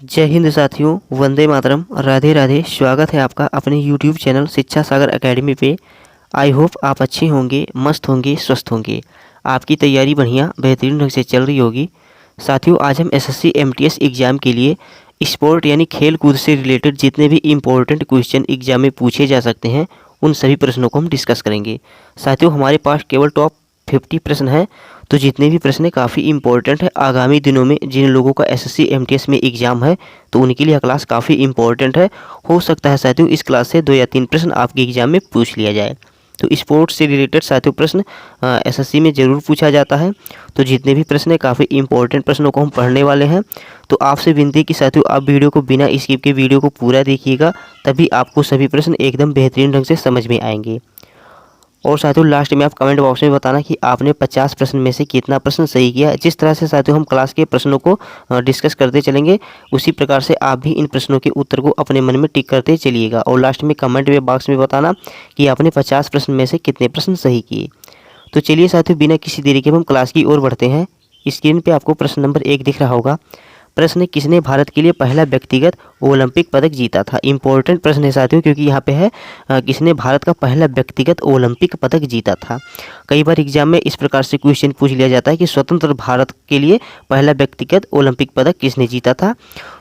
जय हिंद साथियों, वंदे मातरम, राधे राधे। स्वागत है आपका अपने YouTube चैनल शिक्षा सागर एकेडमी पे। आई होप आप अच्छे होंगे, मस्त होंगे, स्वस्थ होंगे। आपकी तैयारी बढ़िया बेहतरीन ढंग से चल रही होगी। साथियों, आज हम SSC MTS एग्ज़ाम के लिए स्पोर्ट यानी खेल कूद से रिलेटेड जितने भी इम्पोर्टेंट क्वेश्चन एग्जाम में पूछे जा सकते हैं उन सभी प्रश्नों को हम डिस्कस करेंगे। साथियों, हमारे पास केवल टॉप 50 प्रश्न हैं, तो जितने भी प्रश्न काफ़ी इंपॉर्टेंट है। आगामी दिनों में जिन लोगों का SSC MTS में एग्ज़ाम है तो उनके लिए क्लास काफ़ी इंपॉर्टेंट है। हो सकता है साथियों इस क्लास से 2 या 3 प्रश्न आपके एग्ज़ाम में पूछ लिया जाए। तो स्पोर्ट्स से रिलेटेड साथियों प्रश्न SSC में ज़रूर पूछा जाता है। तो जितने भी प्रश्न हैं काफ़ी इंपॉर्टेंट प्रश्नों को हम पढ़ने वाले हैं। तो आपसे विनती है कि साथियों आप वीडियो को बिना स्किप के वीडियो को पूरा देखिएगा, तभी आपको सभी प्रश्न एकदम बेहतरीन ढंग से समझ में आएंगे। और साथियों लास्ट में आप कमेंट बॉक्स में बताना कि आपने 50 प्रश्न में से कितना प्रश्न सही किया। जिस तरह से साथियों हम क्लास के प्रश्नों को डिस्कस करते चलेंगे, उसी प्रकार से आप भी इन प्रश्नों के उत्तर को अपने मन में टिक करते चलिएगा। और लास्ट में कमेंट बॉक्स में बताना कि आपने 50 प्रश्न में से कितने प्रश्न सही किए। तो चलिए साथियों बिना किसी देरी के हम क्लास की ओर बढ़ते हैं। स्क्रीन पर आपको प्रश्न नंबर 1 दिख रहा होगा। प्रश्न, किसने भारत के लिए पहला व्यक्तिगत ओलंपिक पदक जीता था। इंपॉर्टेंट प्रश्न है साथियों, क्योंकि यहाँ पे है किसने भारत का पहला व्यक्तिगत ओलंपिक पदक जीता था। कई बार एग्जाम में इस प्रकार से क्वेश्चन पूछ लिया जाता है कि स्वतंत्र भारत के लिए पहला व्यक्तिगत ओलंपिक पदक किसने जीता था।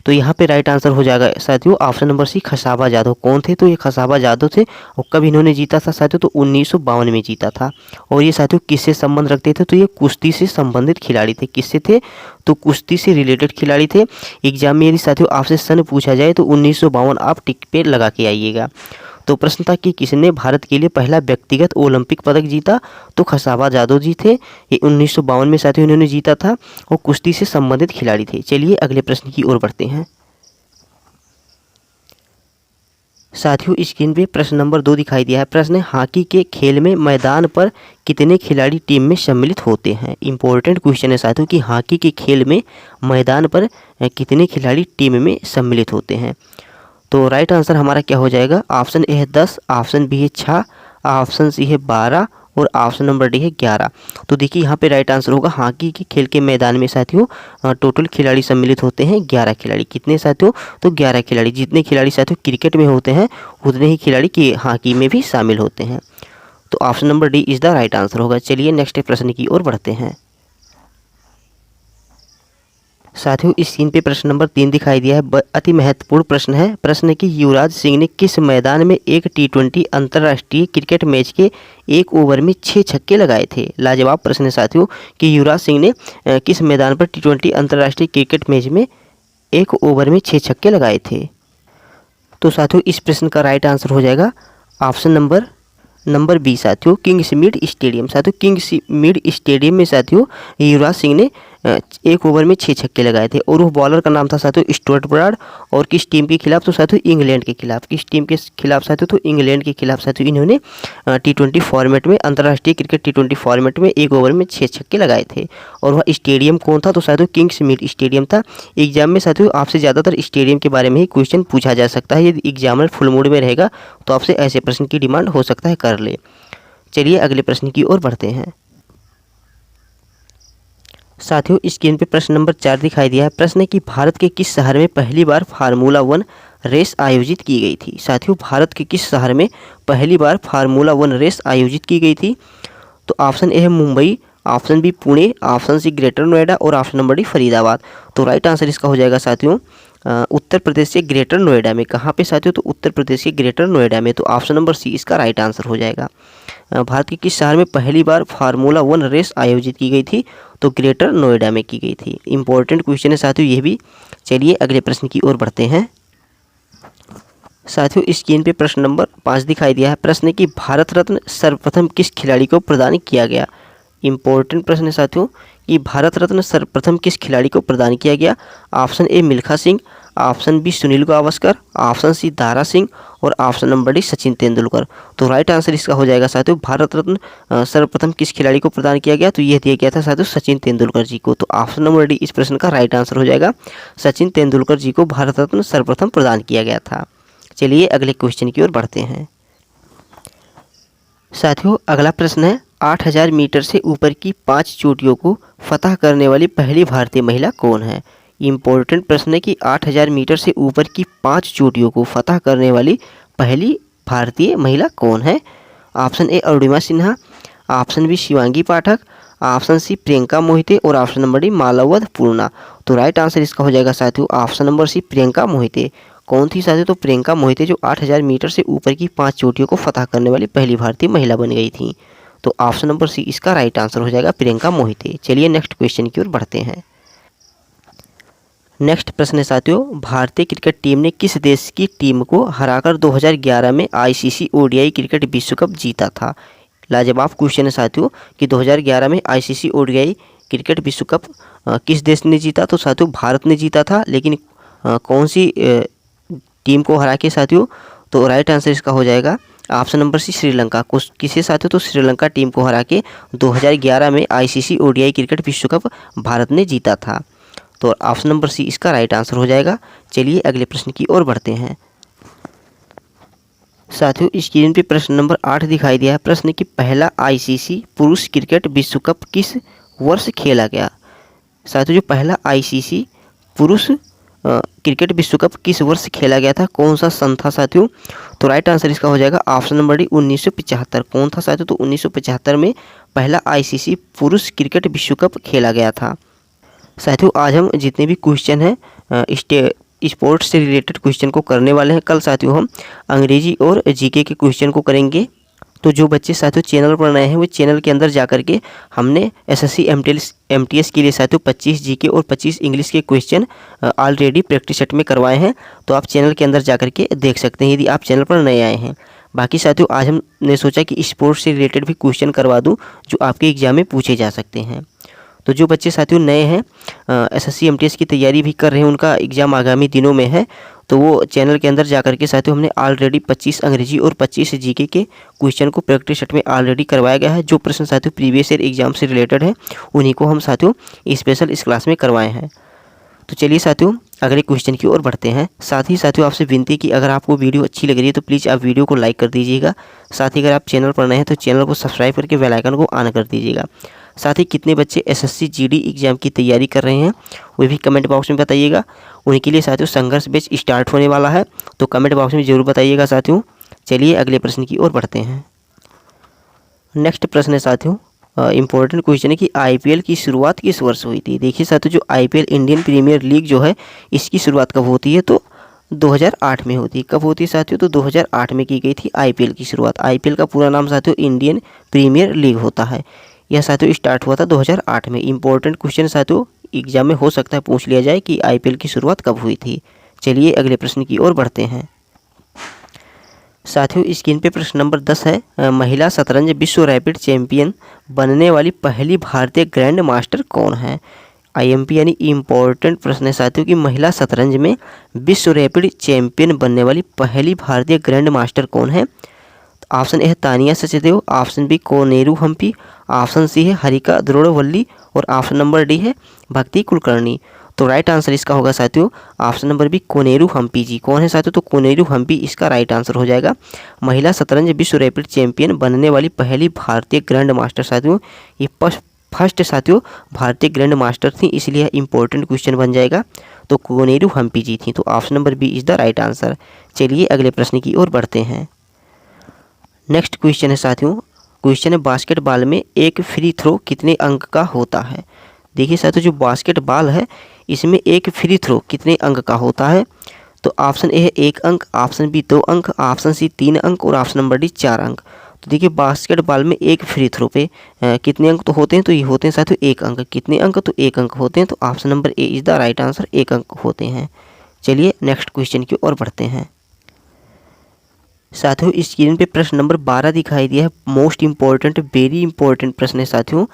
तो यहाँ पे राइट आंसर हो जाएगा साथियों ऑप्शन नंबर सी, खसाबा जाधव। कौन थे? तो ये खसाबा जाधव थे। और कब इन्होंने जीता था साथियों? तो 1952 में जीता था। और ये साथियों किससे संबंध रखते थे? तो ये कुश्ती से संबंधित खिलाड़ी थे। किससे थे? तो कुश्ती से रिलेटेड खिलाड़ी थे। एग्जाम में यदि साथियों आपसे सन पूछा जाए तो 1952 आप टिक पे लगा के आइएगा। तो प्रश्न था कि किसने भारत के लिए पहला व्यक्तिगत ओलंपिक पदक जीता। तो खसाबा जाधव जी थे। ये 1952 में साथियों इन्होंने जीता था और कुश्ती से संबंधित खिलाड़ी थे। चलिए अगले प्रश्न की ओर बढ़ते हैं। साथियों स्क्रीन पे प्रश्न नंबर 2 दिखाई दिया है। प्रश्न है, हॉकी के खेल में मैदान पर कितने खिलाड़ी टीम में सम्मिलित होते हैं। इंपॉर्टेंट क्वेश्चन है साथियों कि हॉकी के खेल में मैदान पर कितने खिलाड़ी टीम में सम्मिलित होते हैं। तो राइट आंसर हमारा क्या हो जाएगा? ऑप्शन ए है 10, ऑप्शन बी है 6, ऑप्शन सी है 12 और ऑप्शन नंबर डी है 11। तो देखिए यहाँ पे राइट आंसर होगा हॉकी के खेल के मैदान में साथियों टोटल खिलाड़ी सम्मिलित होते हैं 11 खिलाड़ी। कितने साथियों? तो 11 खिलाड़ी। जितने खिलाड़ी साथियों क्रिकेट में होते हैं उतने ही खिलाड़ी की हॉकी में भी शामिल होते हैं। तो option number D is the right answer होगा। चलिए नेक्स्ट प्रश्न की ओर बढ़ते हैं। साथियों इस सीन पे प्रश्न नंबर 3 दिखाई दिया है। अति महत्वपूर्ण प्रश्न है। प्रश्न है कि युवराज सिंह ने किस मैदान में एक T20 अंतर्राष्ट्रीय क्रिकेट मैच के 1 ओवर में 6 छक्के लगाए थे। लाजवाब प्रश्न है साथियों कि युवराज सिंह ने किस मैदान पर T20 अंतर्राष्ट्रीय क्रिकेट मैच में 1 ओवर में 6 छक्के लगाए थे। तो साथियों इस प्रश्न का राइट आंसर हो जाएगा ऑप्शन नंबर बी साथियों, किंग्समीड स्टेडियम। साथियों किंग्समीड स्टेडियम में साथियों युवराज सिंह ने 1 ओवर में 6 छक्के लगाए थे। और वो बॉलर का नाम था साथियों स्टुअर्ट ब्राड। और किस टीम के खिलाफ? तो साथियों इंग्लैंड के खिलाफ। किस टीम के खिलाफ साथियों? तो इंग्लैंड के खिलाफ साथियों इन्होंने T20 फॉर्मेट में, अंतर्राष्ट्रीय क्रिकेट T20 फॉर्मेट में 1 ओवर में 6 छक्के लगाए थे। और वह स्टेडियम कौन था? तो साथियों किंग्समीड स्टेडियम था। एग्जाम में साथियों आपसे ज़्यादातर स्टेडियम के बारे में ही क्वेश्चन पूछा जा सकता है। यदि एग्जामिनर फुल मूड में रहेगा तो आपसे ऐसे प्रश्न की डिमांड हो सकता है कर ले। चलिए अगले प्रश्न की ओर बढ़ते हैं। साथियों स्क्रीन पे प्रश्न नंबर 4 दिखाई दिया है। प्रश्न है कि भारत के किस शहर में पहली बार फार्मूला 1 रेस आयोजित की गई थी। साथियों भारत के किस शहर में पहली बार फार्मूला 1 रेस आयोजित की गई थी। तो ऑप्शन ए है Mumbai, option B Pune, option C Greater Noida और ऑप्शन नंबर डी फरीदाबाद। तो राइट आंसर इसका हो जाएगा साथियों उत्तर प्रदेश के ग्रेटर नोएडा में। कहाँ पे साथियों? तो उत्तर प्रदेश के ग्रेटर नोएडा में। तो ऑप्शन नंबर सी इसका राइट आंसर हो जाएगा। भारत के किस शहर में पहली बार फार्मूला 1 रेस आयोजित की गई थी? तो ग्रेटर नोएडा में की गई थी। इंपॉर्टेंट क्वेश्चन है साथियों ये भी। चलिए अगले प्रश्न की ओर बढ़ते हैं। साथियों स्क्रीन पे प्रश्न नंबर 5 दिखाई दिया है। प्रश्न है कि भारत रत्न सर्वप्रथम किस खिलाड़ी को प्रदान किया गया। इंपॉर्टेंट प्रश्न है साथियों कि भारत रत्न सर्वप्रथम किस खिलाड़ी को प्रदान किया गया। Option A Milkha Singh, option B Sunil Gavaskar, option C Dara Singh और option number D Sachin Tendulkar. तो राइट आंसर इसका हो जाएगा साथियों भारत रत्न सर्वप्रथम किस खिलाड़ी को प्रदान किया गया। तो यह दिया गया था साथियों सचिन तेंदुलकर जी को। तो ऑप्शन नंबर डी इस प्रश्न का राइट आंसर हो जाएगा। सचिन तेंदुलकर जी को भारत रत्न सर्वप्रथम प्रदान किया गया था। चलिए अगले क्वेश्चन की ओर बढ़ते हैं। साथियों अगला प्रश्न है 8000 मीटर से ऊपर की 5 चोटियों को फतह करने वाली पहली भारतीय महिला कौन है। इम्पोर्टेंट प्रश्न है कि 8000 मीटर से ऊपर की 5 चोटियों को फतह करने वाली पहली भारतीय महिला कौन है? Option A Arunima Sinha, option B Shivangi Pathak, option C Priyanka Mohite और option number D Malavath Purna. तो राइट आंसर इसका हो जाएगा साथियों option number C Priyanka Mohite. कौन थी साथियों? तो प्रियंका मोहिते जो 8000 मीटर से ऊपर की 5 चोटियों को फतह करने वाली पहली भारतीय महिला बन गई थी। तो ऑप्शन नंबर सी इसका राइट आंसर हो जाएगा प्रियंका मोहिते। चलिए नेक्स्ट क्वेश्चन की ओर बढ़ते हैं। नेक्स्ट प्रश्न है साथियों, भारतीय क्रिकेट टीम ने किस देश की टीम को हराकर 2011 में आईसीसी ओडीआई क्रिकेट विश्व कप जीता था? लाजवाब क्वेश्चन है साथियों कि 2011 में आईसीसी ओडीआई क्रिकेट विश्व कप किस देश ने जीता? तो साथियों भारत ने जीता था, लेकिन कौन सी टीम को हरा के साथियों? तो राइट आंसर इसका हो जाएगा ऑप्शन नंबर सी श्रीलंका। किसे साथियों? तो श्रीलंका टीम को हरा के 2011 में आईसीसी ओडीआई क्रिकेट विश्व कप भारत ने जीता था। तो ऑप्शन नंबर सी इसका राइट आंसर हो जाएगा। चलिए अगले प्रश्न की ओर बढ़ते हैं। साथियों स्क्रीन पे प्रश्न नंबर 8 दिखाई दिया है। प्रश्न कि पहला आईसीसी पुरुष क्रिकेट विश्व कप किस वर्ष खेला गया? साथियों जो पहला आईसीसी पुरुष क्रिकेट विश्व कप किस वर्ष खेला गया था? कौन सा सन था साथियों? तो राइट आंसर इसका हो जाएगा ऑप्शन नंबर डी 1975। कौन था साथियों? तो 1975 में पहला आईसीसी पुरुष क्रिकेट विश्व कप खेला गया था। साथियों आज हम जितने भी क्वेश्चन हैं स्पोर्ट्स से रिलेटेड क्वेश्चन को करने वाले हैं। कल साथियों हम अंग्रेजी और जीके के क्वेश्चन को करेंगे। तो जो बच्चे साथियों चैनल पर नए हैं वो चैनल के अंदर जा करके हमने एसएससी एमटीएस के लिए साथियों 25 जीके और 25 इंग्लिश के क्वेश्चन ऑलरेडी प्रैक्टिस सेट में करवाए हैं। तो आप चैनल के अंदर जा करके देख सकते हैं यदि आप चैनल पर नए आए हैं। बाकी साथियों आज हमने सोचा कि स्पोर्ट्स से रिलेटेड भी क्वेश्चन करवा दूँ जो आपके एग्जाम में पूछे जा सकते हैं। तो जो बच्चे साथियों नए हैं एसएससी एमटीएस की तैयारी भी कर रहे हैं, उनका एग्ज़ाम आगामी दिनों में है, तो वो चैनल के अंदर जाकर के साथियों हमने ऑलरेडी 25 अंग्रेजी और 25 जीके के क्वेश्चन को प्रैक्टिस सेट में ऑलरेडी करवाया गया है। जो प्रश्न साथियों प्रीवियस ईयर एग्जाम से रिलेटेड है उन्हीं को हम साथियों स्पेशल इस क्लास में करवाए हैं। तो चलिए साथियों अगले क्वेश्चन की ओर बढ़ते हैं। साथ ही साथियों आपसे विनती कि अगर आपको वीडियो अच्छी लग रही है तो प्लीज़ आप वीडियो को लाइक कर दीजिएगा। साथ ही अगर आप चैनल पर नए हैं तो चैनल को सब्सक्राइब करके बेल आइकन को ऑन कर दीजिएगा। साथ ही कितने बच्चे एसएससी जीडी एग्जाम की तैयारी कर रहे हैं वो भी कमेंट बॉक्स में बताइएगा। उनके लिए साथियों संघर्ष बैच स्टार्ट होने वाला है, तो कमेंट बॉक्स में ज़रूर बताइएगा साथियों। चलिए अगले प्रश्न की ओर बढ़ते हैं। नेक्स्ट प्रश्न है साथियों इम्पोर्टेंट क्वेश्चन है कि आईपीएल की शुरुआत किस वर्ष हुई थी? देखिए साथियों जो आईपीएल इंडियन प्रीमियर लीग जो है इसकी शुरुआत कब होती है? तो 2008 में होती है। कब होती है साथियों? तो 2008 में की गई थी आईपीएल की शुरुआत। आईपीएल का पूरा नाम साथियों इंडियन प्रीमियर लीग होता है। यह साथियों स्टार्ट हुआ था 2008 में। इंपॉर्टेंट क्वेश्चन साथियों एग्जाम में हो सकता है पूछ लिया जाए कि आईपीएल की शुरुआत कब हुई थी। चलिए अगले प्रश्न की ओर बढ़ते हैं। साथियों स्क्रीन पे प्रश्न नंबर 10 है, महिला शतरंज विश्व रैपिड चैंपियन बनने वाली पहली भारतीय ग्रैंड मास्टर कौन है? आईएमपी यानी इम्पोर्टेंट प्रश्न है साथियों कि महिला शतरंज में विश्व रैपिड चैंपियन बनने वाली पहली भारतीय ग्रैंड मास्टर कौन है? ऑप्शन ए है Tania Sachdev, option B Koneru Humpy, option C है हरिका द्रोणवल्ली और ऑप्शन नंबर डी है भक्ति कुलकर्णी। तो राइट आंसर इसका होगा साथियों option number B Koneru Humpy ji. कौन है साथियों? तो कोनेरू हम्पी इसका राइट आंसर हो जाएगा। महिला शतरंज विश्व रैपिड चैंपियन बनने वाली पहली भारतीय ग्रैंड मास्टर साथियों ये फर्स्ट साथियों भारतीय ग्रैंड मास्टर थी, इसलिए इंपॉर्टेंट क्वेश्चन बन जाएगा। तो कोनेरू हम्पी जी थी। तो option number B is the right answer. चलिए अगले प्रश्न की ओर बढ़ते हैं। नेक्स्ट क्वेश्चन है साथियों, क्वेश्चन है बास्केटबॉल में एक फ्री थ्रो कितने अंक का होता है? देखिए साथियों जो बास्केटबॉल है इसमें एक फ्री थ्रो कितने अंक का होता है? तो ऑप्शन ए है 1 अंक, ऑप्शन बी 2 अंक, ऑप्शन सी 3 अंक और ऑप्शन नंबर डी 4 अंक। तो देखिए बास्केटबॉल में एक फ्री थ्रो पे कितने अंक तो होते हैं? तो ये होते हैं साथियों 1 अंक। कितने अंक? तो 1 अंक होते हैं। तो option number A is the right answer, 1 अंक होते हैं। चलिए नेक्स्ट क्वेश्चन की ओर बढ़ते हैं। साथियों स्क्रीन पे प्रश्न नंबर 12 दिखाई दिया है। मोस्ट इम्पोर्टेंट वेरी इंपॉर्टेंट प्रश्न है साथियों।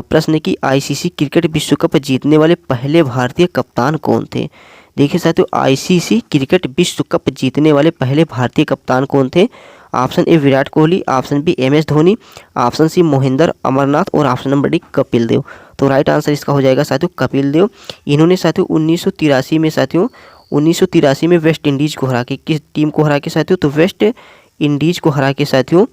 प्रश्न की आईसीसी क्रिकेट विश्व कप जीतने वाले पहले भारतीय कप्तान कौन थे? देखिए साथियों आईसीसी क्रिकेट विश्व कप जीतने वाले पहले भारतीय कप्तान कौन थे? Option A Virat Kohli, option B MS Dhoni, option C Mohinder Amarnath और option number D Kapil Dev. तो राइट आंसर इसका हो जाएगा साथियों कपिल देव। इन्होंने साथियों 1983 में साथियों 1983 में वेस्ट इंडीज़ को हरा के, किस टीम को हरा के साथियों? तो वेस्ट इंडीज़ को हरा के साथियों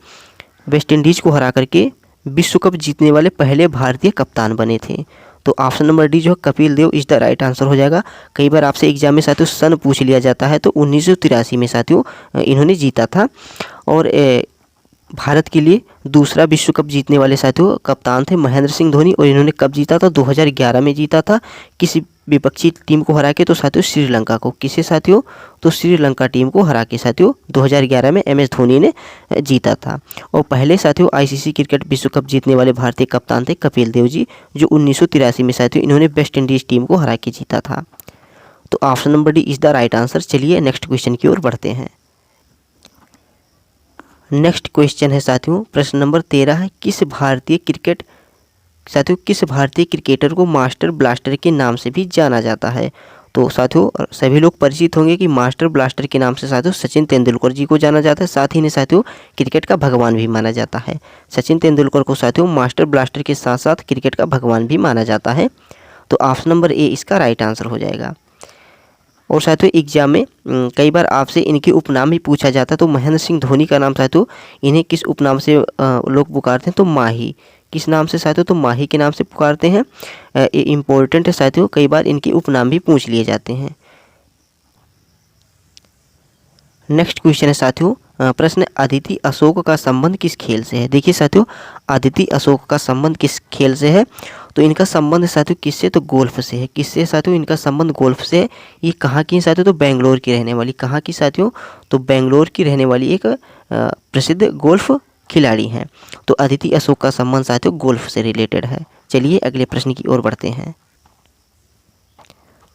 वेस्ट इंडीज़ को हरा करके विश्व कप जीतने वाले पहले भारतीय कप्तान बने थे। तो ऑप्शन नंबर डी जो है Kapil Dev is the right answer हो जाएगा। कई बार आपसे एग्जाम में साथियों सन पूछ लिया जाता है, तो 1983 में साथियों इन्होंने जीता था। और भारत के लिए दूसरा विश्व कप जीतने वाले साथियों कप्तान थे महेंद्र सिंह धोनी, और इन्होंने कब जीता था? 2011 में जीता था। किसी विपक्षी टीम को हरा के, तो साथियों श्रीलंका को। किसे साथियों? तो श्रीलंका टीम को हरा के साथियों 2011 में MS धोनी ने जीता था। और पहले साथियों ICC क्रिकेट विश्व कप जीतने वाले भारतीय कप्तान थे कपिल देव जी, जो 1983 में साथियों इन्होंने वेस्ट इंडीज़ टीम को हरा के जीता था। तो option number D is the right answer. चलिए नेक्स्ट क्वेश्चन की ओर बढ़ते हैं। नेक्स्ट क्वेश्चन है साथियों प्रश्न नंबर 13 है, किस भारतीय क्रिकेटर को मास्टर ब्लास्टर के नाम से भी जाना जाता है? तो साथियों सभी लोग परिचित होंगे कि मास्टर ब्लास्टर के नाम से साथियों सचिन तेंदुलकर जी को जाना जाता है। साथ ही इन्हें साथियों क्रिकेट का भगवान भी माना जाता है। सचिन तेंदुलकर को साथियों मास्टर ब्लास्टर के साथ साथ क्रिकेट का भगवान भी माना जाता है। तो ऑप्शन नंबर ए इसका राइट आंसर हो जाएगा। और साथियों एग्जाम में कई बार आपसे इनके उपनाम भी पूछा जाता है। तो महेंद्र सिंह धोनी का नाम साथियों इन्हें किस उपनाम से लोग पुकारते हैं? तो माही। किस नाम से साथियों? तो माही के नाम से पुकारते हैं। ये इम्पोर्टेंट है साथियों, कई बार इनके उपनाम भी पूछ लिए जाते हैं। नेक्स्ट क्वेश्चन है साथियों प्रश्न, अदिति अशोक का संबंध किस खेल से है? देखिए साथियों अदिति अशोक का संबंध किस खेल से है? तो इनका संबंध साथियों किससे? तो गोल्फ से है। किससे साथियों? इनका संबंध गोल्फ से है। ये कहाँ की साथियों? तो बेंगलोर की रहने वाली। कहाँ की साथियों? तो बेंगलोर की रहने वाली एक प्रसिद्ध गोल्फ खिलाड़ी हैं। तो अदिति अशोक का संबंध साथियों गोल्फ से रिलेटेड है। चलिए अगले प्रश्न की ओर बढ़ते हैं।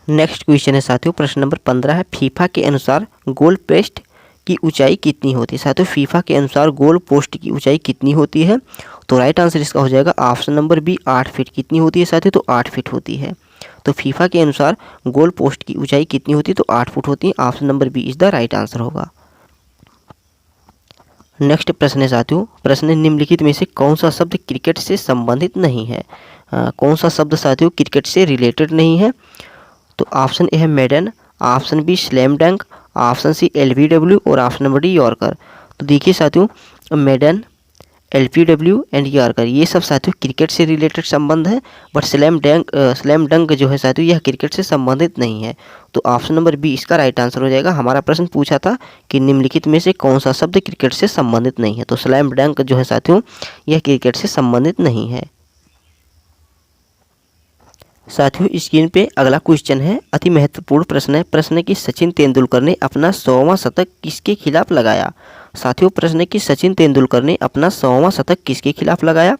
नेक्स्ट क्वेश्चन है साथियों प्रश्न नंबर 15 है, फीफा के अनुसार गोल पोस्ट की ऊंचाई कितनी होती है? साथियों फीफा के अनुसार गोल पोस्ट की ऊंचाई कितनी होती है? तो राइट आंसर इसका हो जाएगा ऑप्शन नंबर बी 8 फीट। कितनी होती है साथियों? तो 8 फीट होती है। तो फीफा के अनुसार गोल पोस्ट की ऊंचाई कितनी होती है? तो 8 फुट होती है। Option number B is the right answer होगा। नेक्स्ट प्रश्न है साथियों प्रश्न, निम्नलिखित में से कौन सा शब्द क्रिकेट से संबंधित नहीं है? कौन सा शब्द साथियों क्रिकेट से रिलेटेड नहीं है? तो ऑप्शन ए है मेडन, ऑप्शन बी स्लैम डंक, ऑप्शन सी LBW और ऑप्शन नंबर डी यॉर्कर। तो देखिए साथियों मेडन, LBW एंड यॉर्कर ये सब साथियों क्रिकेट से रिलेटेड संबंध है, बट स्लैम डंक जो है साथियों यह क्रिकेट से संबंधित नहीं है। तो ऑप्शन नंबर बी इसका राइट आंसर हो जाएगा। हमारा प्रश्न पूछा था कि निम्नलिखित में से कौन सा शब्द क्रिकेट से संबंधित नहीं है, तो स्लैम डंक जो है साथियों यह क्रिकेट से संबंधित नहीं है। साथियों स्क्रीन पे अगला क्वेश्चन है, अति महत्वपूर्ण प्रश्न है। प्रश्न है कि सचिन तेंदुलकर ने अपना 100वां शतक किसके खिलाफ लगाया? साथियों प्रश्न है कि सचिन तेंदुलकर ने अपना 100वां शतक किसके खिलाफ लगाया?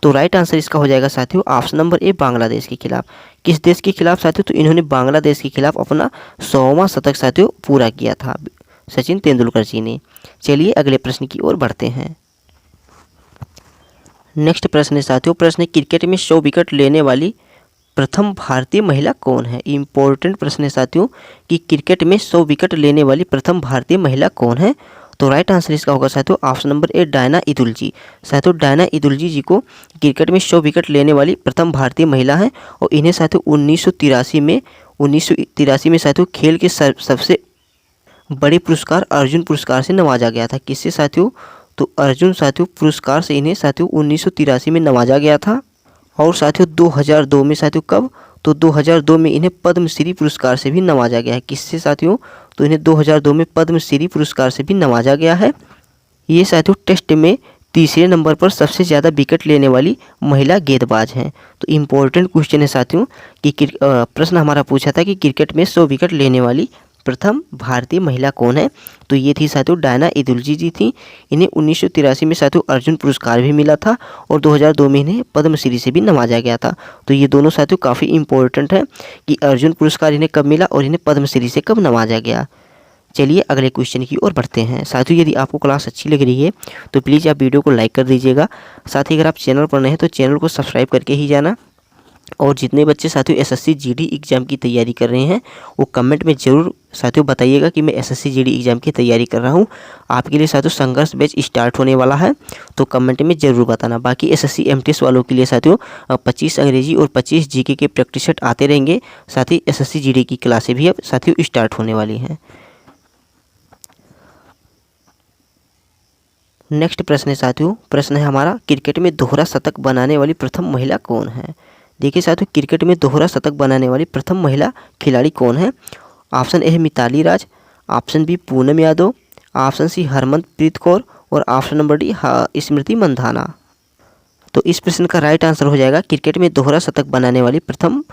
तो राइट आंसर इसका हो जाएगा साथियों ऑप्शन नंबर ए बांग्लादेश के खिलाफ। किस देश के खिलाफ साथियों? तो इन्होंने बांग्लादेश के खिलाफ अपना 100वां शतक साथियों पूरा किया था सचिन तेंदुलकर जी ने। चलिए अगले प्रश्न की ओर बढ़ते हैं। नेक्स्ट प्रश्न है साथियों प्रश्न, क्रिकेट में 100 विकेट लेने वाली प्रथम भारतीय महिला कौन है? इम्पोर्टेंट प्रश्न है साथियों कि क्रिकेट में 100 विकेट लेने वाली प्रथम भारतीय महिला कौन है? तो राइट आंसर इसका होगा साथियों ऑप्शन नंबर ए डायना इदुलजी। साथियों डायना इदुलजी जी को क्रिकेट में 100 विकेट लेने वाली प्रथम भारतीय महिला है, और इन्हें साथियों 1983 में साथियों खेल के सबसे बड़े पुरस्कार अर्जुन पुरस्कार से नवाजा गया था। किससे साथियों? तो अर्जुन साथियों पुरस्कार से इन्हें साथियों 1983 में नवाजा गया था। और साथियों 2002 में साथियों कब? तो 2002 में इन्हें पद्मश्री पुरस्कार से भी नवाजा गया है। किससे साथियों? तो इन्हें 2002 में पद्मश्री पुरस्कार से भी नवाजा गया है। ये साथियों टेस्ट में तीसरे नंबर पर सबसे ज़्यादा विकेट लेने वाली महिला गेंदबाज हैं। तो इम्पोर्टेंट क्वेश्चन है साथियों कि प्रश्न हमारा पूछा था कि क्रिकेट में 100 विकेट लेने वाली प्रथम भारतीय महिला कौन है? तो ये थी साथियों डायना इदुलजी जी थी। इन्हें 1983 में साथियों अर्जुन पुरस्कार भी मिला था, और 2002 में इन्हें पद्मश्री से भी नवाजा गया था। तो ये दोनों साथियों काफ़ी इंपॉर्टेंट है कि अर्जुन पुरस्कार इन्हें कब मिला और इन्हें पद्मश्री से कब नवाजा गया। चलिए अगले क्वेश्चन की ओर बढ़ते हैं। साथियों यदि आपको क्लास अच्छी लग रही है तो प्लीज़ आप वीडियो को लाइक कर दीजिएगा। साथ ही अगर आप चैनल पर नए हैं तो चैनल को सब्सक्राइब करके ही जाना। और जितने बच्चे साथियों SSC GD एग्ज़ाम की तैयारी कर रहे हैं वो कमेंट में ज़रूर साथियों बताइएगा कि मैं SSC GD एग्ज़ाम की तैयारी कर रहा हूँ। आपके लिए साथियों संघर्ष बैच स्टार्ट होने वाला है, तो कमेंट में ज़रूर बताना। बाकी SSC MTS वालों के लिए साथियों 25 अंग्रेजी और 25 GK के प्रैक्टिस सेट आते रहेंगे। साथ ही SSC GD की क्लासें भी अब साथियों स्टार्ट होने वाली हैं। नेक्स्ट प्रश्न है साथियों प्रश्न है हमारा, क्रिकेट में दोहरा शतक बनाने वाली प्रथम महिला कौन है? देखिए साथियों, क्रिकेट में दोहरा शतक बनाने वाली प्रथम महिला खिलाड़ी कौन है? ऑप्शन ए है Mithali Raj, option B Poonam Yadav, option C Harmanpreet Kaur और option number D Smriti Mandhana. तो इस प्रश्न का राइट आंसर हो जाएगा क्रिकेट में दोहरा शतक बनाने वाली प्रथम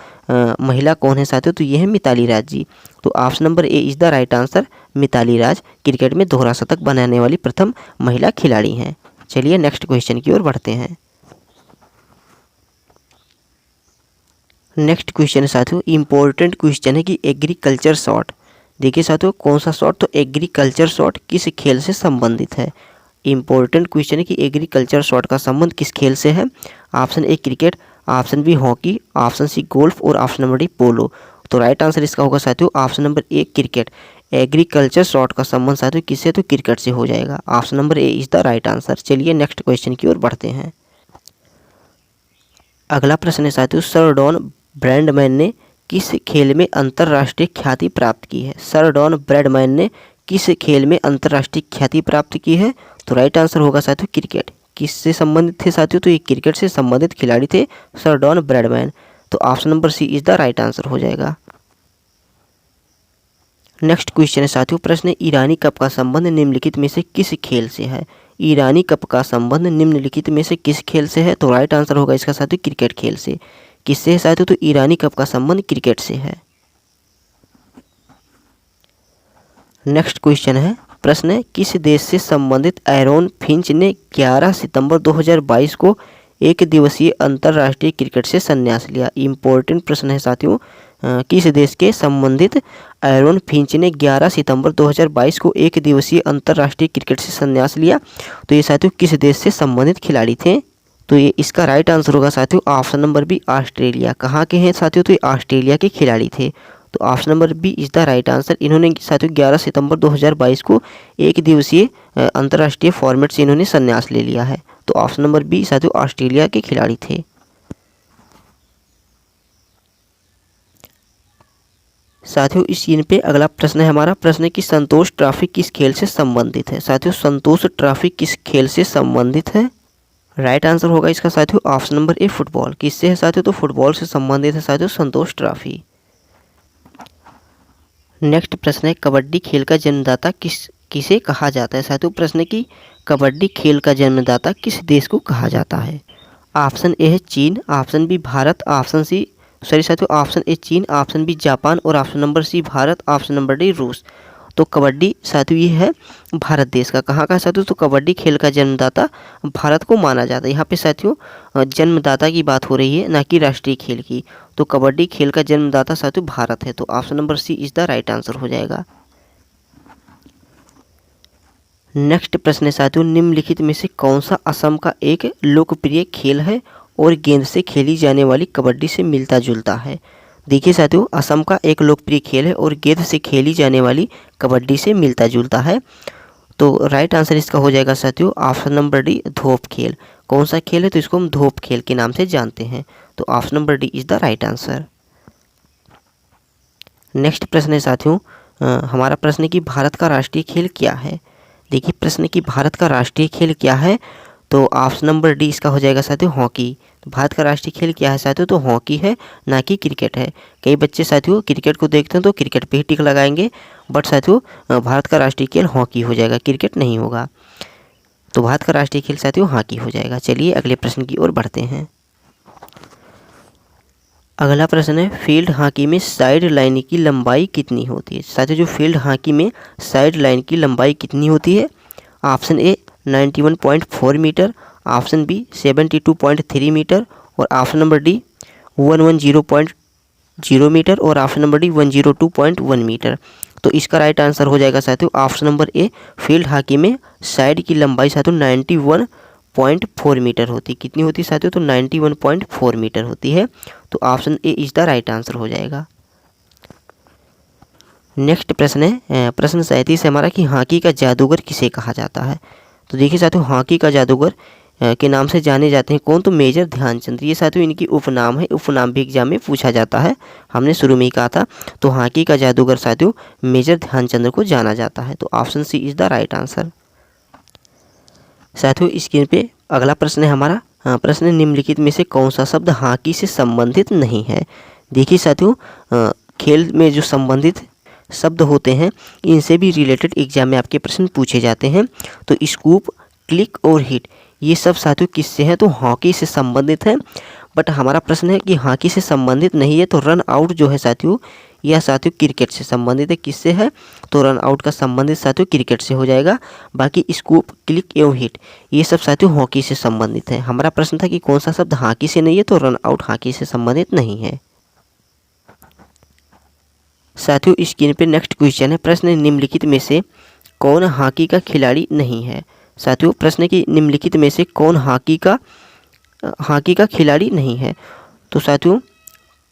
महिला कौन है साथियों? तो ये है मिताली राज जी। तो option number A is the right answer. Mithali Raj cricket में दोहरा शतक बनाने वाली प्रथम महिला खिलाड़ी हैं। चलिए नेक्स्ट क्वेश्चन की ओर बढ़ते हैं। नेक्स्ट क्वेश्चन है साथियों, इम्पोर्टेंट क्वेश्चन है कि एग्रीकल्चर शॉट। देखिए साथियों, कौन सा शॉट? तो एग्रीकल्चर शॉट किस खेल से संबंधित है? इम्पोर्टेंट क्वेश्चन है कि एग्रीकल्चर शॉट का संबंध किस खेल से है? Option A cricket, option B hockey, option C golf और ऑप्शन नंबर डी पोलो। तो राइट आंसर इसका होगा साथियों option number A cricket. Agriculture shot का संबंध साथियों किससे? तो क्रिकेट से हो जाएगा। Option number A is the right answer. चलिए नेक्स्ट क्वेश्चन की ओर बढ़ते हैं। अगला प्रश्न है साथियों, सर डॉन ब्रैडमैन ने किस खेल में अंतर्राष्ट्रीय ख्याति प्राप्त की है? सर डॉन ब्रैडमैन ने किस खेल में अंतर्राष्ट्रीय ख्याति प्राप्त की है? तो राइट आंसर होगा साथियों क्रिकेट। किससे संबंधित थे साथियों? तो ये क्रिकेट से संबंधित खिलाड़ी थे सर डॉन ब्रैडमैन। तो option number C is the right answer हो जाएगा। नेक्स्ट क्वेश्चन है साथियों, प्रश्न ईरानी कप का संबंध निम्नलिखित में से किस खेल से है? ईरानी कप का संबंध निम्नलिखित में से किस खेल से है? तो राइट आंसर होगा इसका साथियों क्रिकेट खेल से। किससे है साथियों? तो ईरानी कप का संबंध क्रिकेट से है। नेक्स्ट क्वेश्चन है, प्रश्न है किस देश से संबंधित एरोन फिंच ने 11 सितंबर 2022 को एक दिवसीय अंतर्राष्ट्रीय क्रिकेट से संन्यास लिया? इंपॉर्टेंट प्रश्न है साथियों, किस देश के संबंधित एरोन फिंच ने 11 सितंबर 2022 को एक दिवसीय अंतर्राष्ट्रीय क्रिकेट से संन्यास लिया? तो ये साथियों किस देश से संबंधित खिलाड़ी थे? तो ये इसका राइट आंसर होगा साथियों ऑप्शन नंबर बी ऑस्ट्रेलिया। कहाँ के हैं साथियों? तो ये ऑस्ट्रेलिया के खिलाड़ी थे। तो option number B is the right answer. इन्होंने साथियों 11 सितंबर 2022 को एक दिवसीय अंतर्राष्ट्रीय फॉर्मेट से इन्होंने संन्यास ले लिया है। तो ऑप्शन नंबर बी साथियों ऑस्ट्रेलिया के खिलाड़ी थे। साथियों इस सीन पे अगला प्रश्न है हमारा, प्रश्न है कि संतोष ट्रॉफी किस खेल से संबंधित है? साथियों संतोष ट्रॉफी किस खेल से संबंधित है? राइट आंसर होगा इसका साथियों ऑप्शन नंबर ए फुटबॉल। किससे है साथियों? तो फुटबॉल से संबंधित है साथियों संतोष ट्रॉफी। नेक्स्ट प्रश्न है, कबड्डी खेल का जन्मदाता किसे कहा जाता है? साथियों प्रश्न है कि कबड्डी खेल का जन्मदाता किस देश को कहा जाता है? ऑप्शन ए है चीन, option B Bharat, option A चीन, ऑप्शन बी जापान और option number C Bharat, option number D रूस। तो कबड्डी साथियों ये है भारत देश का। कहाँ का साथियों? तो कबड्डी खेल का जन्मदाता भारत को माना जाता है। यहाँ पे साथियों जन्मदाता की बात हो रही है, ना कि राष्ट्रीय खेल की। तो कबड्डी खेल का जन्मदाता साथियों भारत है। तो option number C is the right answer हो जाएगा। नेक्स्ट प्रश्न है साथियों, निम्नलिखित में से कौन सा असम का एक लोकप्रिय खेल है और गेंद से खेली जाने वाली कबड्डी से मिलता जुलता है? देखिए साथियों असम का एक लोकप्रिय खेल है और गेंद से खेली जाने वाली कबड्डी से मिलता जुलता है। तो राइट आंसर इसका हो जाएगा साथियों ऑप्शन नंबर डी धोप खेल। कौन सा खेल है? तो इसको हम धोप खेल के नाम से जानते हैं। तो option number D is the right answer. Next प्रश्न है साथियों, हमारा प्रश्न है कि भारत का राष्ट्रीय खेल क्या है? देखिए प्रश्न है कि भारत का राष्ट्रीय खेल क्या है? तो ऑप्शन नंबर डी इसका हो जाएगा साथियों हॉकी। तो भारत का राष्ट्रीय खेल क्या है साथियों? तो हॉकी है, ना कि क्रिकेट है। कई बच्चे साथियों क्रिकेट को देखते हैं तो क्रिकेट पे ही टिक लगाएंगे, बट साथियों भारत का राष्ट्रीय खेल हॉकी हो जाएगा, क्रिकेट नहीं होगा। तो भारत का राष्ट्रीय खेल साथियों हॉकी हो जाएगा। चलिए अगले प्रश्न की ओर बढ़ते हैं। अगला प्रश्न है, फील्ड हॉकी में साइड लाइन की लंबाई कितनी होती है? साथियों जो फील्ड हॉकी में साइड लाइन की लंबाई कितनी होती है? Option A 91.4 metre, option B 72.3 metre और ऑप्शन नंबर डी 110.0 मीटर और ऑप्शन नंबर डी 102.1 मीटर। तो इसका राइट आंसर हो जाएगा साथियों option number A. Field hockey में साइड की लंबाई साथियों 91.4 मीटर होती। कितनी होती है साथियों? तो 91.4 मीटर होती है। तो option A is the right answer हो जाएगा। नेक्स्ट प्रश्न है, प्रश्न 37 है हमारा कि हॉकी का जादूगर किसे कहा जाता है? तो देखिए साथियों हॉकी का जादूगर के नाम से जाने जाते हैं कौन? तो मेजर ध्यानचंद। ये साथियों इनकी उपनाम है, उपनाम भी एग्जाम में पूछा जाता है, हमने शुरू में ही कहा था। तो हॉकी का जादूगर साथियों मेजर ध्यानचंद को जाना जाता है। तो option C is the right answer. साथियों स्क्रीन पे अगला प्रश्न है हमारा, प्रश्न है निम्नलिखित में से कौन सा शब्द हॉकी से संबंधित नहीं है। देखिए साथियों, खेल में जो संबंधित शब्द होते हैं इनसे भी रिलेटेड एग्जाम में आपके प्रश्न पूछे जाते हैं। तो स्कूप, क्लिक और हिट ये सब साथियों किससे हैं, तो हॉकी से संबंधित है। बट हमारा प्रश्न है कि हॉकी से संबंधित नहीं है, तो रन आउट जो है साथियों यह साथियों क्रिकेट से संबंधित है। किससे है, तो रन आउट का संबंधित साथियों क्रिकेट से हो जाएगा। बाकी स्कूप, क्लिक एवं हिट ये सब साथियों हॉकी से संबंधित है। हमारा प्रश्न था कि कौन सा शब्द हॉकी से नहीं है, तो रन आउट हॉकी से संबंधित नहीं है। साथियों स्क्रीन पे नेक्स्ट क्वेश्चन है, प्रश्न निम्नलिखित में से कौन हॉकी का खिलाड़ी नहीं है। साथियों प्रश्न की निम्नलिखित में से कौन हॉकी का खिलाड़ी नहीं है। तो साथियों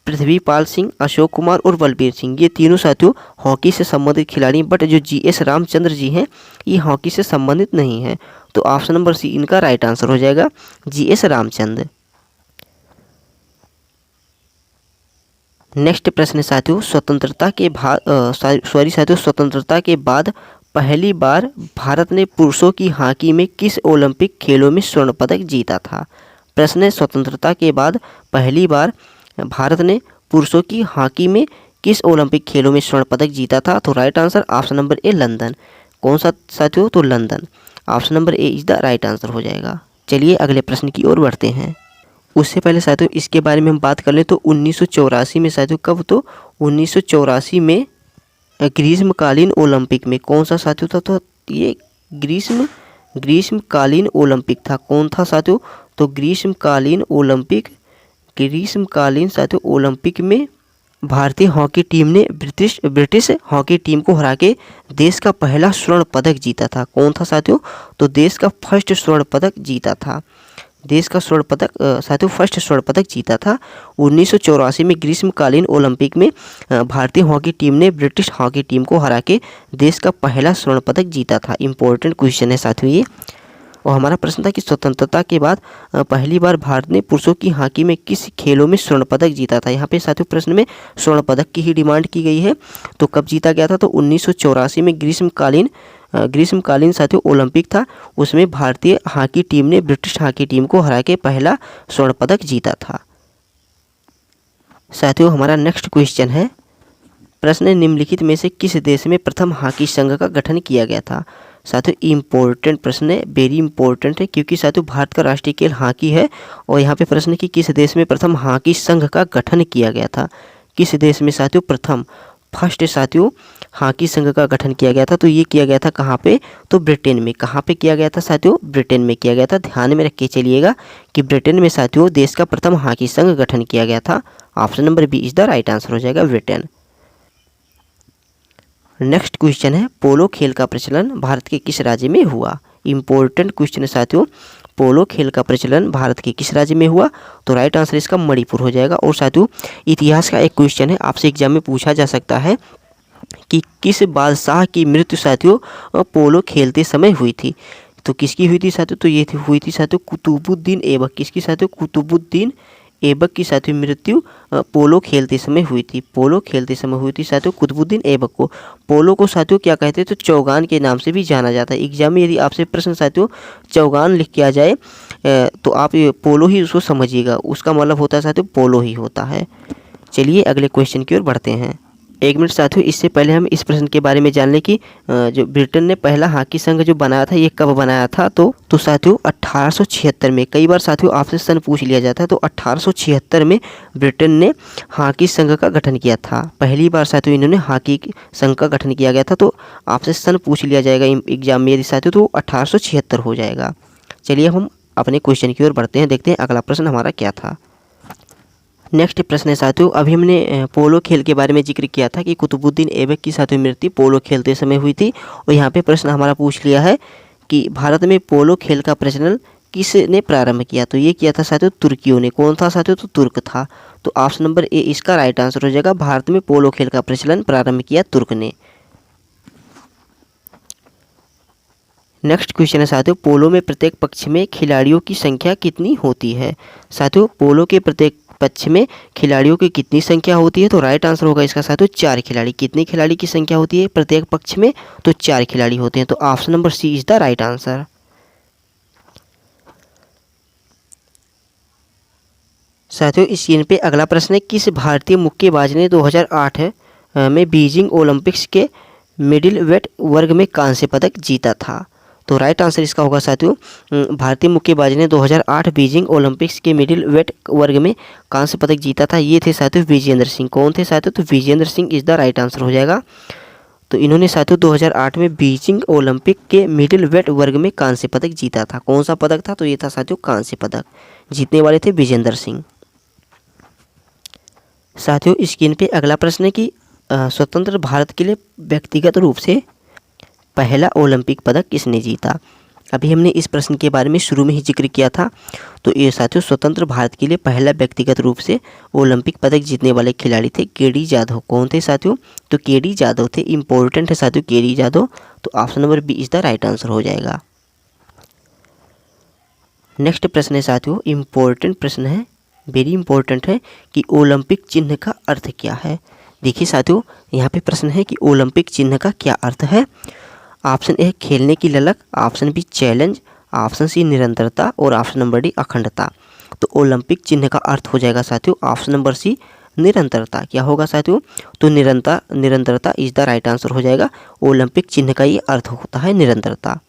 पृथ्वीपाल सिंह, अशोक कुमार और बलबीर सिंह ये तीनों साथियों हॉकी से संबंधित खिलाड़ी, बट जो GS रामचंद्र जी हैं ये हॉकी से संबंधित नहीं है। तो ऑप्शन नंबर सी इनका राइट आंसर हो जाएगा, GS रामचंद्र। नेक्स्ट प्रश्न साथियों, स्वतंत्रता के बाद पहली बार भारत ने पुरुषों की हॉकी में किस ओलंपिक खेलों में स्वर्ण पदक जीता था। प्रश्न है स्वतंत्रता के बाद पहली बार भारत ने पुरुषों की हॉकी में किस ओलंपिक खेलों में स्वर्ण पदक जीता था। तो राइट आंसर ऑप्शन नंबर ए लंदन। कौन सा साथियों, तो London. Option number A is the right answer हो जाएगा। चलिए अगले प्रश्न की ओर बढ़ते हैं। उससे पहले साथियों इसके बारे में हम बात कर लें तो 1984 में साथियों, कब, तो 1984 में ग्रीष्मकालीन ओलंपिक में कौन सा साथियों था, तो ये ग्रीष्मकालीन ओलंपिक था। कौन था साथियों, तो ग्रीष्मकालीन साथियों ओलंपिक में भारतीय हॉकी टीम ने ब्रिटिश हॉकी टीम को हरा के देश का पहला स्वर्ण पदक जीता था। कौन था साथियों, तो देश का फर्स्ट स्वर्ण पदक जीता था। देश का स्वर्ण पदक साथियों फर्स्ट स्वर्ण पदक जीता था 1984 में ग्रीष्मकालीन ओलंपिक में भारतीय हॉकी टीम ने ब्रिटिश हॉकी टीम को हरा के देश का पहला स्वर्ण पदक जीता था। इंपॉर्टेंट क्वेश्चन है साथियों ये। और हमारा प्रश्न था कि स्वतंत्रता के बाद पहली बार भारत ने पुरुषों की हॉकी में किस खेलों में स्वर्ण पदक जीता था। यहाँ पे साथियों प्रश्न में स्वर्ण पदक की ही डिमांड की गई है। तो कब जीता गया था, तो 1984 में ग्रीष्मकालीन साथियों ओलंपिक था, उसमें भारतीय हॉकी टीम ने ब्रिटिश हॉकी टीम को हरा के पहला स्वर्ण पदक जीता था। साथियों हमारा नेक्स्ट क्वेश्चन है, प्रश्न निम्नलिखित में से किस देश में प्रथम हॉकी संघ का गठन किया गया था। साथियों इम्पोर्टेंट प्रश्न है, वेरी इंपॉर्टेंट है, क्योंकि साथियों भारत का राष्ट्रीय खेल हॉकी है। और यहाँ पे प्रश्न कि किस देश में प्रथम हॉकी संघ का गठन किया गया था। किस देश में साथियों प्रथम फर्स्ट साथियों हॉकी संघ का गठन किया गया था। तो ये किया गया था कहाँ पे, तो ब्रिटेन में। कहाँ पे किया गया था साथियों, ब्रिटेन में किया गया था। ध्यान में रख के चलिएगा कि ब्रिटेन में साथियों देश का प्रथम हॉकी संघ गठन किया गया था। Option number B is the right answer हो जाएगा, ब्रिटेन। नेक्स्ट क्वेश्चन है, पोलो खेल का प्रचलन भारत के किस राज्य में हुआ। इंपॉर्टेंट क्वेश्चन है साथियों, पोलो खेल का प्रचलन भारत के किस राज्य में हुआ। तो राइट आंसर इसका मणिपुर हो जाएगा। और साथियों इतिहास का एक क्वेश्चन है, आपसे एग्जाम में पूछा जा सकता है कि किस बादशाह की मृत्यु साथियों पोलो खेलते समय हुई थी। तो किसकी हुई थी साथियों, तो ये हुई थी साथियों कुतुबुद्दीन ऐबक। किसकी साथियों, कुतुबुद्दीन ऐबक की साथियों मृत्यु पोलो खेलते समय हुई थी। पोलो खेलते समय हुई थी साथियों कुतुबुद्दीन ऐबक को। पोलो को साथियों क्या कहते हैं, तो चौगान के नाम से भी जाना जाता है। एग्जाम में यदि आपसे प्रश्न साथियों चौगान लिख के आ जाए तो आप ये पोलो ही उसको समझिएगा, उसका मतलब होता है साथियों पोलो ही होता है। चलिए अगले क्वेश्चन की ओर बढ़ते हैं। एक मिनट साथियों, इससे पहले हम इस प्रश्न के बारे में जान लें कि जो ब्रिटेन ने पहला हॉकी संघ जो बनाया था ये कब बनाया था। तो साथियों 1876 में। कई बार साथियों आपसे सन पूछ लिया जाता है। तो 1876 में ब्रिटेन ने हॉकी संघ का गठन किया था। पहली बार साथियों इन्होंने हॉकी संघ का गठन किया गया था। तो आपसे सन पूछ लिया जाएगा एग्जाम में यदि साथियों, तो 1876 हो जाएगा। चलिए हम अपने क्वेश्चन की ओर बढ़ते हैं, देखते हैं अगला प्रश्न हमारा क्या था। नेक्स्ट प्रश्न है साथियों, अभी हमने पोलो खेल के बारे में जिक्र किया था कि कुतुबुद्दीन ऐबक की साथियों मृत्यु पोलो खेलते समय हुई थी। और यहाँ पे प्रश्न हमारा पूछ लिया है कि भारत में पोलो खेल का प्रचलन किसने प्रारंभ किया। तो ये किया था साथियों तुर्कियों ने। कौन था साथियों, तो तुर्क था। तो ऑप्शन नंबर ए इसका राइट आंसर हो जाएगा, भारत में पोलो खेल का प्रचलन प्रारंभ किया तुर्क ने। नेक्स्ट क्वेश्चन है साथियों, पोलो में प्रत्येक पक्ष में खिलाड़ियों की संख्या कितनी होती है। साथियों पोलो के प्रत्येक पक्ष में खिलाड़ियों की कितनी संख्या होती है। तो राइट आंसर होगा इसका साथियों 4 खिलाड़ी। कितने खिलाड़ी की संख्या होती है प्रत्येक पक्ष में, तो 4 खिलाड़ी होते हैं। तो option number C is the right answer. साथियों स्क्रीन पे अगला प्रश्न है, किस भारतीय मुक्केबाज ने 2008 में बीजिंग ओलंपिक्स के मिडिल वेट वर्ग में कांस्य पदक जीता था? तो राइट आंसर इसका होगा साथियों, भारतीय मुक्केबाज ने 2008 बीजिंग ओलंपिक्स के मिडिल वेट वर्ग में कांस्य पदक जीता था। ये थे साथियों विजेंद्र सिंह। कौन थे साथियों? तो Vijender Singh is the right answer हो जाएगा। तो इन्होंने साथियों 2008 में बीजिंग ओलंपिक के मिडिल वेट वर्ग में कांस्य पदक जीता था। कौन सा पदक था? तो ये था साथियों कांस्य पदक। जीतने वाले थे विजेंद्र सिंह। साथियों स्क्रीन पे अगला प्रश्न है कि स्वतंत्र भारत के लिए व्यक्तिगत रूप से पहला ओलंपिक पदक किसने जीता? अभी हमने इस प्रश्न के बारे में शुरू में ही जिक्र किया था। तो ये साथियों स्वतंत्र भारत के लिए पहला व्यक्तिगत रूप से ओलंपिक पदक जीतने वाले खिलाड़ी थे केडी जाधव। कौन थे साथियों? तो केडी जाधव थे। इंपॉर्टेंट है साथियों केडी जाधव। तो option number B is the right answer हो जाएगा। नेक्स्ट प्रश्न है साथियों, इम्पोर्टेंट प्रश्न है, वेरी इंपॉर्टेंट है कि ओलंपिक चिन्ह का अर्थ क्या है? देखिए साथियों यहाँ पे प्रश्न है कि ओलंपिक चिन्ह का क्या अर्थ है। ऑप्शन ए खेलने की ललक, option B challenge, option C निरंतरता और ऑप्शन नंबर डी अखंडता। तो ओलंपिक चिन्ह का अर्थ हो जाएगा साथियों ऑप्शन नंबर सी निरंतरता। क्या होगा साथियों? तो निरंतरता इज द राइट आंसर हो जाएगा। ओलंपिक चिन्ह का ये अर्थ होता है निरंतरता।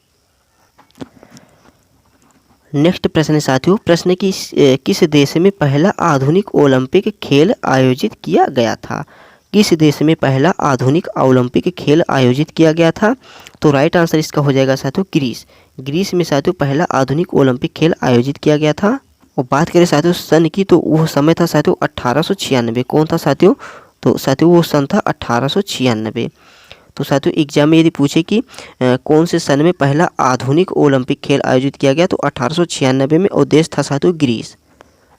नेक्स्ट प्रश्न है साथियों, प्रश्न की किस देश में पहला आधुनिक ओलंपिक खेल आयोजित किया गया था? किस देश में पहला आधुनिक ओलंपिक खेल आयोजित किया गया था? तो राइट आंसर इसका हो जाएगा साथियों ग्रीस। ग्रीस में साथियों पहला आधुनिक ओलंपिक खेल आयोजित किया गया था। और बात करें साथियों सन की, तो वह समय था साथियों 1896। कौन था साथियों? तो साथियों वो सन था 1896। तो साथियों एग्जाम में यदि पूछे कि कौन से सन में पहला आधुनिक ओलंपिक खेल आयोजित किया गया, तो 1896 में, और देश था साथियों ग्रीस।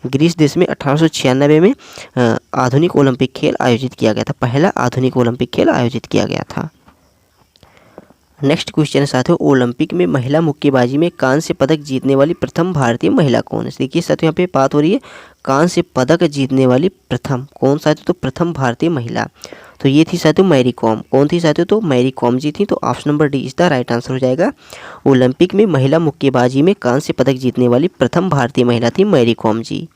ग्रीस देश में 1896 में आधुनिक ओलंपिक खेल आयोजित किया गया था। पहला आधुनिक ओलंपिक खेल आयोजित किया गया था। नेक्स्ट क्वेश्चन है साथियों, ओलंपिक में महिला मुक्केबाजी में कांस्य पदक जीतने वाली प्रथम भारतीय महिला कौन है? देखिए साथियों यहाँ पे बात हो रही है कांस्य पदक जीतने वाली प्रथम, कौन साथियों? तो प्रथम भारतीय महिला, तो ये थी साथियों मैरी कॉम। कौन थी साथियों? तो मैरी कॉम जी थी। तो option number D is the right answer हो जाएगा। ओलंपिक में महिला मुक्केबाजी में कांस्य पदक जीतने वाली प्रथम भारतीय महिला थी मैरी कॉम जी।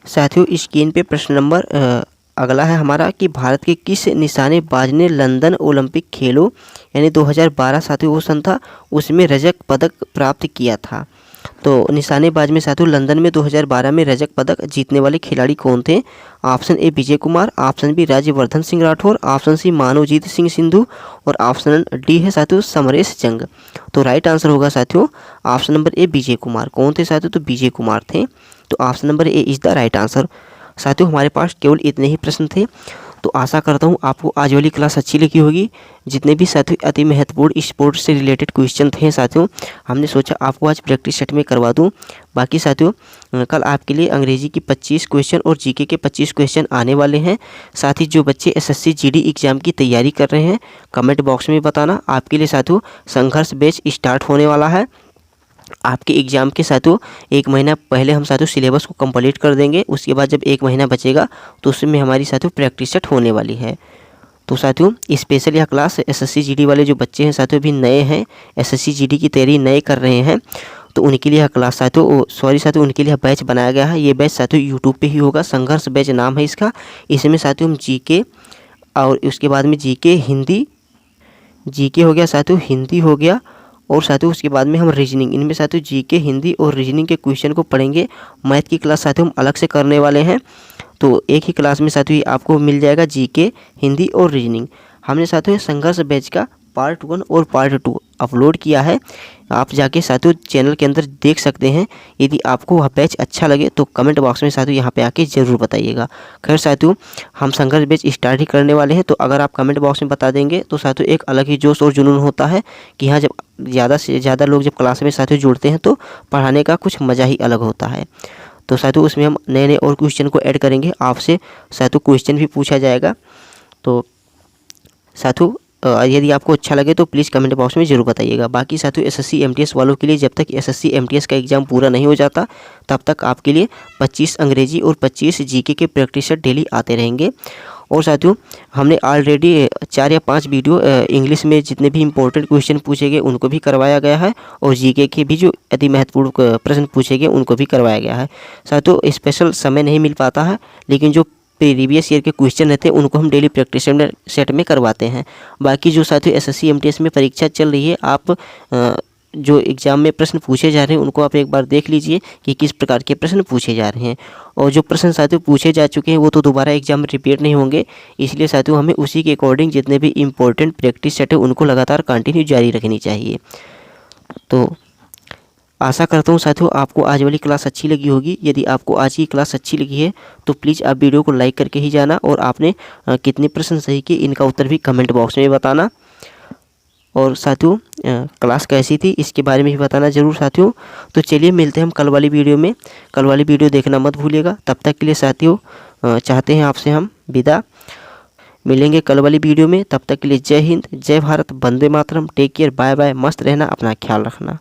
साथियों स्क्रीन पे प्रश्न नंबर अगला है हमारा कि भारत के किस निशानेबाज ने लंदन ओलंपिक खेलों यानी 2012 साथियों वो सन था, उसमें रजत पदक प्राप्त किया था। तो निशानेबाज में साथियों लंदन में 2012 में रजत पदक जीतने वाले खिलाड़ी कौन थे? Option A Vijay Kumar, option B Rajyavardhan Singh Rathore, option C Manavjit Singh Sandhu और ऑप्शन डी है साथियों समरेश जंग। तो राइट आंसर होगा साथियों ऑप्शन नंबर ए विजय कुमार। कौन थे साथियों? तो विजय कुमार थे। तो option number A is the right answer. साथियों हमारे पास केवल इतने ही प्रश्न थे। तो आशा करता हूँ आपको आज वाली क्लास अच्छी लगी होगी। जितने भी साथियों अति महत्वपूर्ण स्पोर्ट्स से रिलेटेड क्वेश्चन थे साथियों, हमने सोचा आपको आज प्रैक्टिस सेट में करवा दूं। बाकी साथियों कल आपके लिए अंग्रेजी की 25 क्वेश्चन और जीके के 25 क्वेश्चन आने वाले हैं। साथ ही जो बच्चे एसएससी जीडी एग्जाम की तैयारी कर रहे हैं कमेंट बॉक्स में बताना। आपके लिए साथियों संघर्ष बैच स्टार्ट होने वाला है। आपके एग्ज़ाम के साथियों 1 महीना पहले हम साथियों सिलेबस को कंप्लीट कर देंगे। उसके बाद जब 1 महीना बचेगा तो उसमें हमारी साथियों प्रैक्टिस सेट होने वाली है। तो साथियों स्पेशल यह क्लास एसएससी जीडी वाले जो बच्चे हैं साथियों भी नए हैं, एसएससी जीडी की तैयारी नए कर रहे हैं, तो उनके लिए यह क्लास साथियों उनके लिए बैच बनाया गया है। ये बैच साथियों यूट्यूब पे ही होगा, संघर्ष बैच नाम है इसका। इसमें साथियों हम जीके और उसके बाद में जीके हो गया साथियों, हिंदी हो गया, और साथियों उसके बाद में हम रीजनिंग, इनमें साथियों जीके हिंदी और रीजनिंग के क्वेश्चन को पढ़ेंगे। मैथ की क्लास साथियों हम अलग से करने वाले हैं। तो एक ही क्लास में साथियों आपको मिल जाएगा जीके हिंदी और रीजनिंग। हमने साथियों संघर्ष बैच का पार्ट 1 और पार्ट 2 अपलोड किया है। आप जाके साथियों चैनल के अंदर देख सकते हैं। यदि आपको वह बैच अच्छा लगे तो कमेंट बॉक्स में साथियों यहाँ पे आके ज़रूर बताइएगा। खैर साथियों हम संघर्ष बैच स्टार्ट ही करने वाले हैं, तो अगर आप कमेंट बॉक्स में बता देंगे तो साथियों एक अलग ही जोश और जुनून होता है कि हाँ जब ज़्यादा से ज़्यादा लोग जब क्लास में साथियों जुड़ते हैं तो पढ़ाने का कुछ मज़ा ही अलग होता है। तो साथियों उसमें हम नए नए और क्वेश्चन को ऐड करेंगे। आपसे साथियों क्वेश्चन भी पूछा जाएगा। तो साथियों यदि आपको अच्छा लगे तो प्लीज़ कमेंट बॉक्स में ज़रूर बताइएगा। बाकी साथियों एसएससी एमटीएस वालों के लिए जब तक एसएससी एमटीएस का एग्ज़ाम पूरा नहीं हो जाता तब तक आपके लिए 25 अंग्रेजी और 25 जीके के प्रैक्टिस सेट डेली आते रहेंगे। और साथियों हमने ऑलरेडी 4 या 5 वीडियो इंग्लिश में जितने भी इंपॉर्टेंट क्वेश्चन पूछे गए उनको भी करवाया गया है, और जीके के भी जो अति महत्वपूर्ण प्रश्न पूछे गए उनको भी करवाया गया है। साथियों स्पेशल समय नहीं मिल पाता है, लेकिन जो प्रीवियस ईयर के क्वेश्चन रहते हैं उनको हम डेली प्रैक्टिस सेट में करवाते हैं। बाकी जो साथियों एसएससी एमटीएस में परीक्षा चल रही है, आप जो एग्ज़ाम में प्रश्न पूछे जा रहे हैं उनको आप एक बार देख लीजिए कि किस प्रकार के प्रश्न पूछे जा रहे हैं, और जो प्रश्न साथियों पूछे जा चुके हैं वो तो दोबारा एग्जाम में रिपीट नहीं होंगे। इसलिए साथियों हमें उसी के अकॉर्डिंग जितने भी इम्पोर्टेंट प्रैक्टिस सेट है उनको लगातार कंटिन्यू जारी रखनी चाहिए। तो आशा करता हूँ साथियों आपको आज वाली क्लास अच्छी लगी होगी। यदि आपको आज की क्लास अच्छी लगी है तो प्लीज़ आप वीडियो को लाइक करके ही जाना, और आपने कितने प्रश्न सही किए इनका उत्तर भी कमेंट बॉक्स में बताना। और साथियों क्लास कैसी थी इसके बारे में भी बताना ज़रूर साथियों। तो चलिए मिलते हैं हम कल वाली वीडियो में। कल वाली वीडियो देखना मत भूलिएगा। तब तक के लिए साथियों चाहते हैं आपसे हम विदा। मिलेंगे कल वाली वीडियो में। तब तक के लिए जय हिंद, जय Bharat, Vande Mataram, take care, bye bye. मस्त रहना, अपना ख्याल रखना।